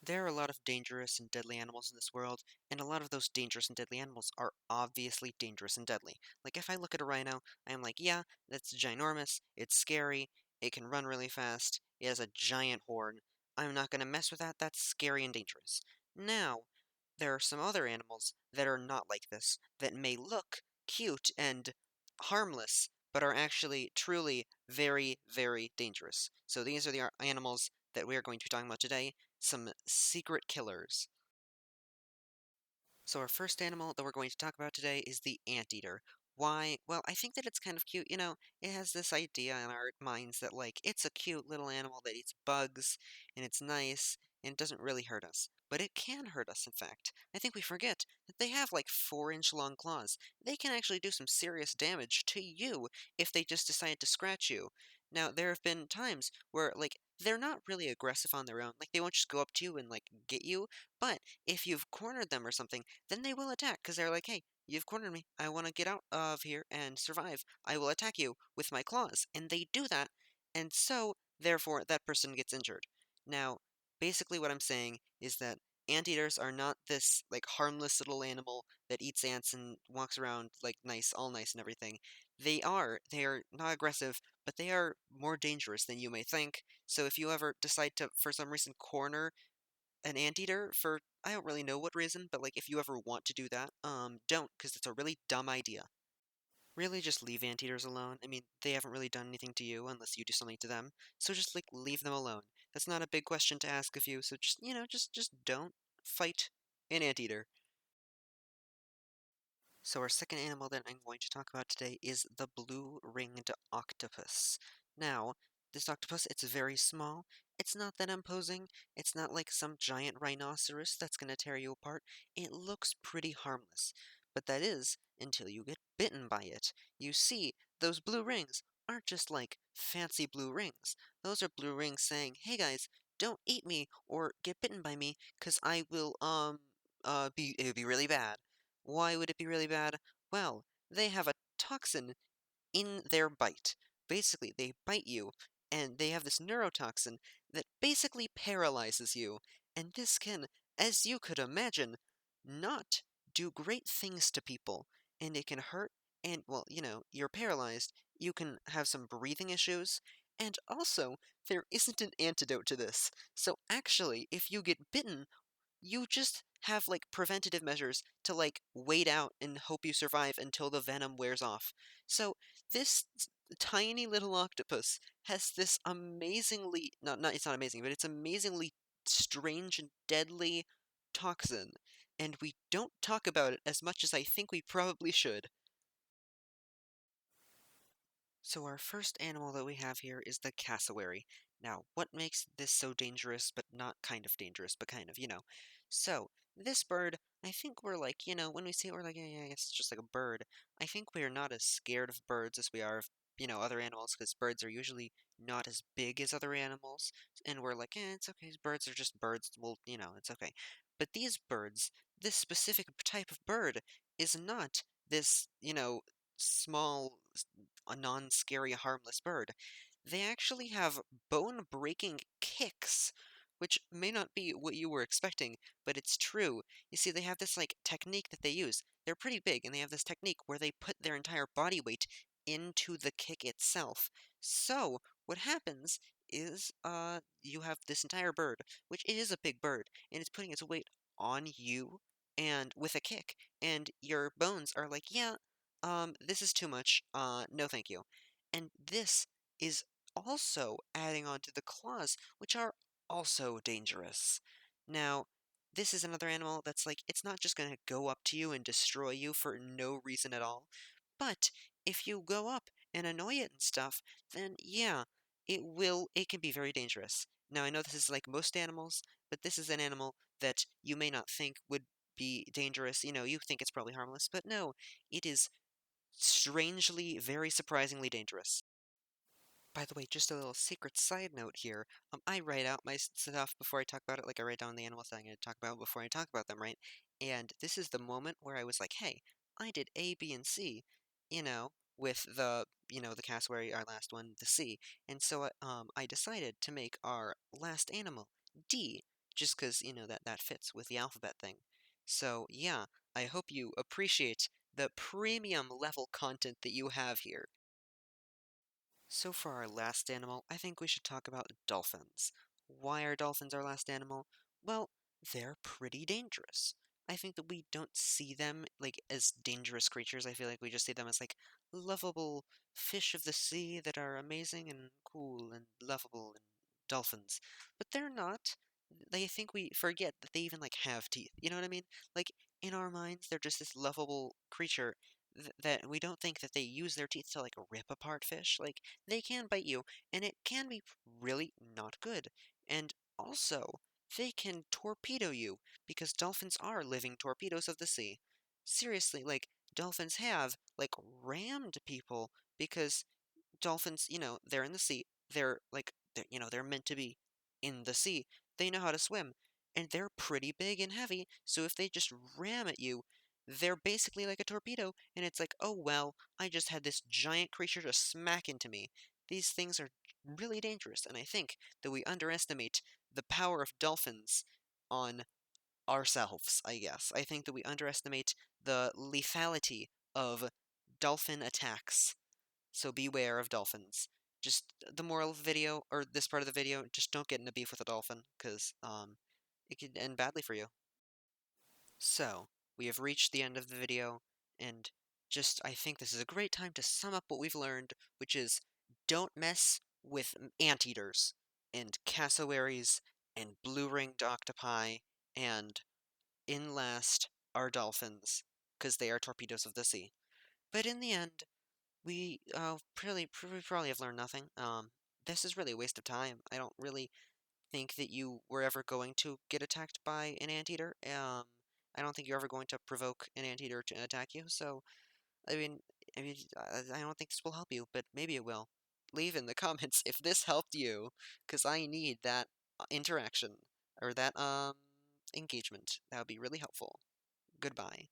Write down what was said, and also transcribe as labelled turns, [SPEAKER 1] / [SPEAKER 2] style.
[SPEAKER 1] There are a lot of dangerous and deadly animals in this world, and a lot of those dangerous and deadly animals are obviously dangerous and deadly. Like, if I look at a rhino, I'm like, yeah, that's ginormous, it's scary, it can run really fast, it has a giant horn. I'm not going to mess with that, that's scary and dangerous. Now, there are some other animals that are not like this, that may look cute and harmless, but are actually truly very, very dangerous. So these are the animals that we are going to be talking about today, some secret killers. So our first animal that we're going to talk about today is the anteater. Why? Well, I think that it's kind of cute. It has this idea in our minds that, like, it's a cute little animal that eats bugs, and it's nice, and it doesn't really hurt us. But it can hurt us, in fact. I think we forget that they have, like, 4-inch long claws. They can actually do some serious damage to you if they just decide to scratch you. Now, there have been times where, like, they're not really aggressive on their own. Like, they won't just go up to you and, like, get you. But if you've cornered them or something, then they will attack because they're like, "Hey, you've cornered me. I want to get out of here and survive. I will attack you with my claws." And they do that, and so therefore that person gets injured. Now, basically what I'm saying is that anteaters are not this like harmless little animal that eats ants and walks around like nice, all nice and everything. They are not aggressive, but they are more dangerous than you may think. So if you ever decide to, for some reason, corner an anteater for I don't really know what reason, but, like, if you ever want to do that, don't, because it's a really dumb idea. Really, just leave anteaters alone. I mean, they haven't really done anything to you unless you do something to them, so just, like, leave them alone. That's not a big question to ask of you, so just don't fight an anteater. So our second animal that I'm going to talk about today is the blue-ringed octopus. Now, this octopus, it's very small. It's not that imposing. It's not like some giant rhinoceros that's going to tear you apart. It looks pretty harmless. But that is until you get bitten by it. You see, those blue rings aren't just like fancy blue rings. Those are blue rings saying, "Hey guys, don't eat me or get bitten by me, 'cause I will it'll be really bad." Why would it be really bad? Well, they have a toxin in their bite. Basically, they bite you, and they have this neurotoxin that basically paralyzes you. And this can, as you could imagine, not do great things to people. And it can hurt, and, well, you're paralyzed. You can have some breathing issues. And also, there isn't an antidote to this. So actually, if you get bitten, you just have, like, preventative measures to, like, wait out and hope you survive until the venom wears off. So, this tiny little octopus has this amazingly not it's not amazing, but it's amazingly strange and deadly toxin, and we don't talk about it as much as I think we probably should. So our first animal that we have here is the cassowary. Now, what makes this so dangerous, but not kind of dangerous, but kind of, you know? So, this bird, I think we're like, when we see it, we're like, yeah, yeah, I guess it's just like a bird. I think we are not as scared of birds as we are of, other animals, because birds are usually not as big as other animals, and we're like, it's okay, birds are just birds, well, it's okay. But these birds, this specific type of bird, is not this, small a non-scary, harmless bird. They actually have bone-breaking kicks, which may not be what you were expecting, but it's true. You see, they have this, like, technique that they use. They're pretty big, and they have this technique where they put their entire body weight into the kick itself. So, what happens is, you have this entire bird, which it is a big bird, and it's putting its weight on you and with a kick, and your bones are like, "Yeah, this is too much. No thank you." And this is also adding on to the claws, which are also dangerous. Now, this is another animal that's like, it's not just going to go up to you and destroy you for no reason at all. But if you go up and annoy it and stuff, then yeah, it can be very dangerous. Now, I know this is like most animals, but this is an animal that you may not think would be dangerous. You think it's probably harmless, but no, it is strangely, very surprisingly dangerous. By the way, just a little secret side note here. I write out my stuff before I talk about it. Like, I write down the animals that I'm going to talk about before I talk about them, right? And this is the moment where I was like, hey, I did A, B, and C, with the cassowary, our last one, the C. And so I decided to make our last animal D. just 'cause, that fits with the alphabet thing. So, yeah, I hope you appreciate the premium level content that you have here. So for our last animal, I think we should talk about dolphins. Why are dolphins our last animal? Well, they're pretty dangerous. I think that we don't see them like as dangerous creatures. I feel like we just see them as like lovable fish of the sea that are amazing and cool and lovable and dolphins. But they're not. They think we forget that they even like have teeth. You know what I mean? Like in our minds, they're just this lovable creature that we don't think that they use their teeth to like rip apart fish. Like they can bite you, and it can be really not good. And also, they can torpedo you because dolphins are living torpedoes of the sea. Seriously, like dolphins have like rammed people because dolphins, they're in the sea. They're meant to be in the sea. They know how to swim, and they're pretty big and heavy. So if they just ram at you, they're basically like a torpedo, and it's like, oh well, I just had this giant creature just smack into me. These things are really dangerous, and I think that we underestimate the power of dolphins on ourselves, I guess. I think that we underestimate the lethality of dolphin attacks, so beware of dolphins. Just the moral of the video, or this part of the video, just don't get in a beef with a dolphin, because it could end badly for you. So, we have reached the end of the video, and just I think this is a great time to sum up what we've learned, which is don't mess with anteaters, and cassowaries, and blue-ringed octopi, and in last are dolphins, because they are torpedoes of the sea. But in the end, we probably have learned nothing. This is really a waste of time. I don't really think that you were ever going to get attacked by an anteater. I don't think you're ever going to provoke an anteater to attack you. So, I mean, I don't think this will help you, but maybe it will. Leave in the comments if this helped you, because I need that interaction or that engagement. That would be really helpful. Goodbye.